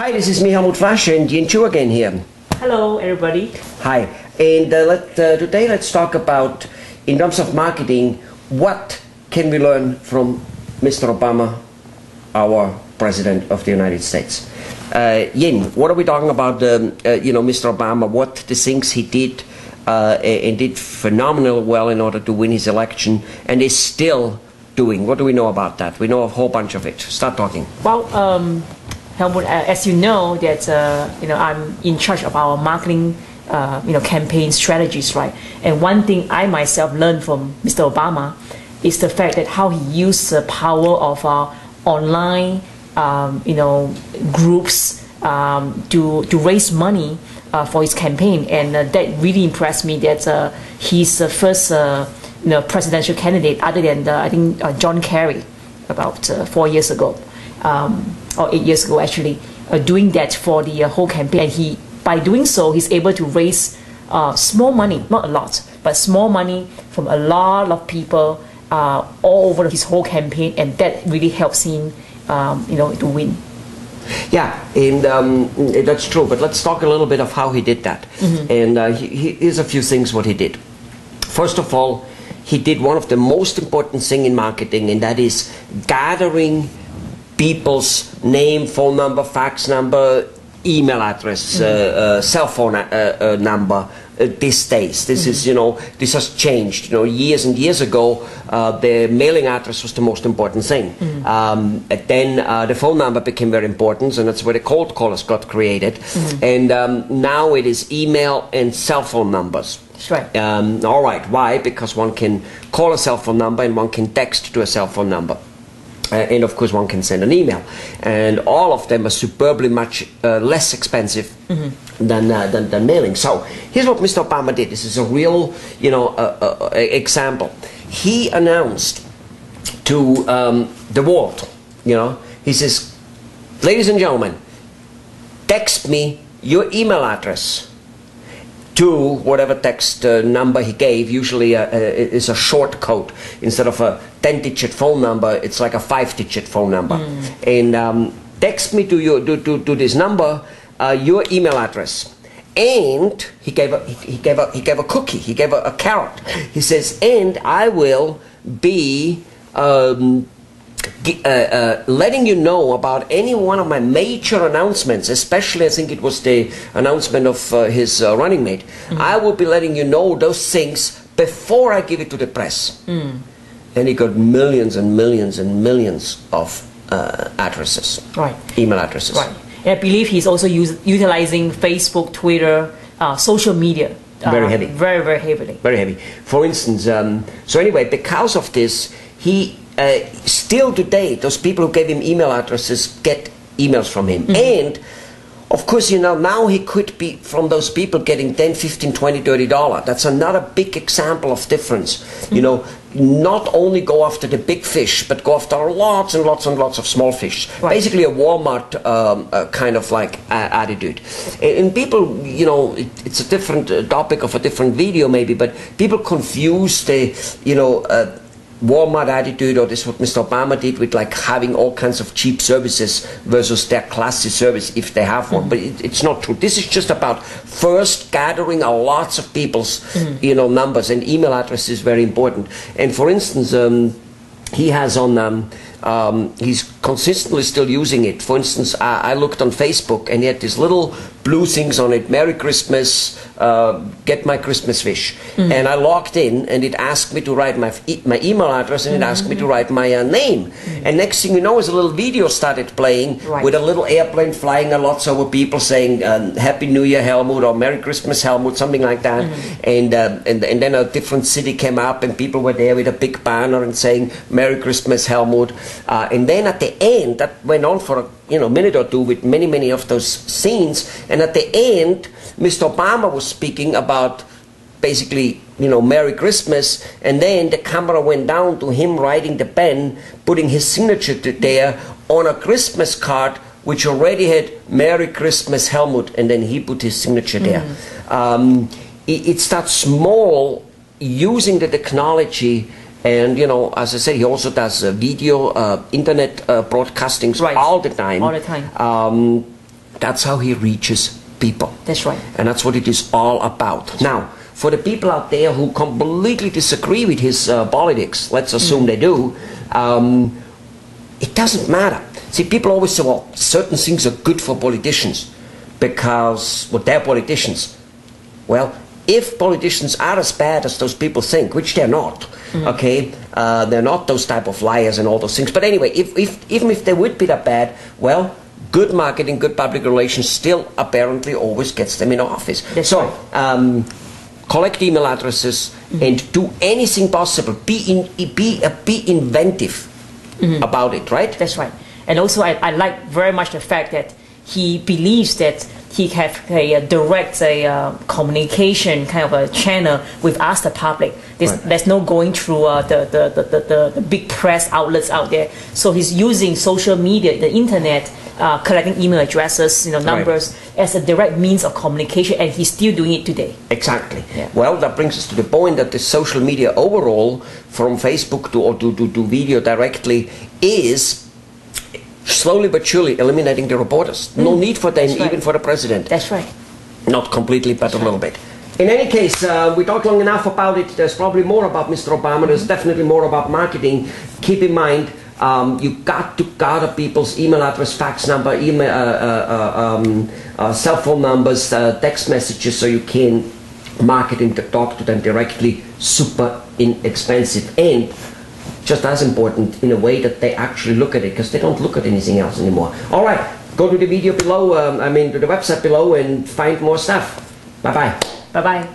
Hi, this is me, Helmut Flasch, and Yin Chu again here. Hello, everybody. Hi, and today let's talk about, in terms of marketing, what can we learn from Mr. Obama, our President of the United States. Yin, what are we talking about, Mr. Obama, what the things he did and did phenomenally well in order to win his election, and is still doing? What do we know about that? We know a whole bunch of it. Start talking. Well, Helmut, as you know, that I'm in charge of our marketing, campaign strategies, right? And one thing I myself learned from Mr. Obama is the fact that how he used the power of online, groups to raise money for his campaign, and that really impressed me. That he's the first presidential candidate, other than I think John Kerry, about 4 years ago. Or 8 years ago, actually, doing that for the whole campaign. And by doing so, he's able to raise small money, not a lot, but small money from a lot of people all over his whole campaign, and that really helps him, to win. Yeah, and that's true. But let's talk a little bit of how he did that. Mm-hmm. And here's a few things what he did. First of all, he did one of the most important things in marketing, and that is gathering people's name, phone number, fax number, email address, cell phone number these days. This is, this has changed. Years and years ago, the mailing address was the most important thing. Then the phone number became very important, and that's where the cold callers got created. And now it is email and cell phone numbers. That's right. All right. Why? Because one can call a cell phone number and one can text to a cell phone number. And of course one can send an email, and all of them are superbly much less expensive than mailing. So here's what Mr. Obama did. This is a real example. He announced to the world, he says, ladies and gentlemen, text me your email address to whatever text number he gave. Usually is a short code. Instead of a 10-digit phone number, it's like a 5-digit phone number. And text me to this number your email address. And he gave a cookie. He gave a carrot. He says, and I will be letting you know about any one of my major announcements, especially I think it was the announcement of his running mate. I will be letting you know those things before I give it to the press. And he got millions and millions and millions of addresses, right? Email addresses. Right. And I believe he's also utilizing Facebook, Twitter, social media. Very heavy. Very, very heavily. Very heavy. For instance, so anyway, because of this, he still today, those people who gave him email addresses get emails from him. And of course, now he could be from those people getting $10, $15, $20, $30. That's another big example of difference. Not only go after the big fish, but go after lots and lots and lots of small fish. Right. Basically a Walmart kind of like attitude. And people, it's a different topic of a different video maybe, but people confuse the, Walmart attitude, or this what Mr. Obama did with like having all kinds of cheap services versus their classy service if they have one. But it's not true. This is just about first gathering a lots of people's numbers, and email address is very important. And for instance, he has on he's consistently still using it. For instance, I looked on Facebook, and he had these little blue things on it: Merry Christmas, get my Christmas wish. And I logged in, and it asked me to write my email address, and it asked me to write my name. And next thing you know, is a little video started playing with a little airplane flying a lot over people saying Happy New Year, Helmut, or Merry Christmas, Helmut, something like that. And then a different city came up, and people were there with a big banner and saying Merry Christmas, Helmut. And then at the end, that went on for a minute or two with many of those scenes. And at the end, Mr. Obama was speaking about basically, Merry Christmas, and then the camera went down to him writing the pen, putting his signature there on a Christmas card which already had Merry Christmas, Helmut, and then he put his signature there. It's that small, using the technology. And, as I said, he also does video, internet broadcastings all the time. All the time. That's how he reaches people. That's right. And that's what it is all about. Now, for the people out there who completely disagree with his politics, let's assume they do, it doesn't matter. See, people always say, well, certain things are good for politicians because, well, they're politicians. Well, if politicians are as bad as those people think, which they're not, okay, they're not those type of liars and all those things. But anyway, even if they would be that bad, well, good marketing, good public relations still apparently always gets them in office. That's so, right. Collect email addresses and do anything possible. Be inventive about it, right? That's right. And also, I like very much the fact that he believes that he have a direct communication kind of a channel with us, the public. There's no going through the big press outlets out there. So he's using social media, the internet, collecting email addresses, numbers as a direct means of communication, and he's still doing it today. Exactly. Yeah. Well, that brings us to the point that the social media overall, from Facebook to video directly, is slowly but surely eliminating the reporters. No need for them, even for the president. That's right. Not completely, but a little bit. In any case, we talked long enough about it. There's probably more about Mr. Obama. There's definitely more about marketing. Keep in mind, you got to gather people's email address, fax number, email, cell phone numbers, text messages, so you can market and talk to them directly. Super inexpensive, and just as important, in a way that they actually look at it, because they don't look at anything else anymore. All right, go to the video below, to the website below, and find more stuff. Bye-bye. Bye-bye.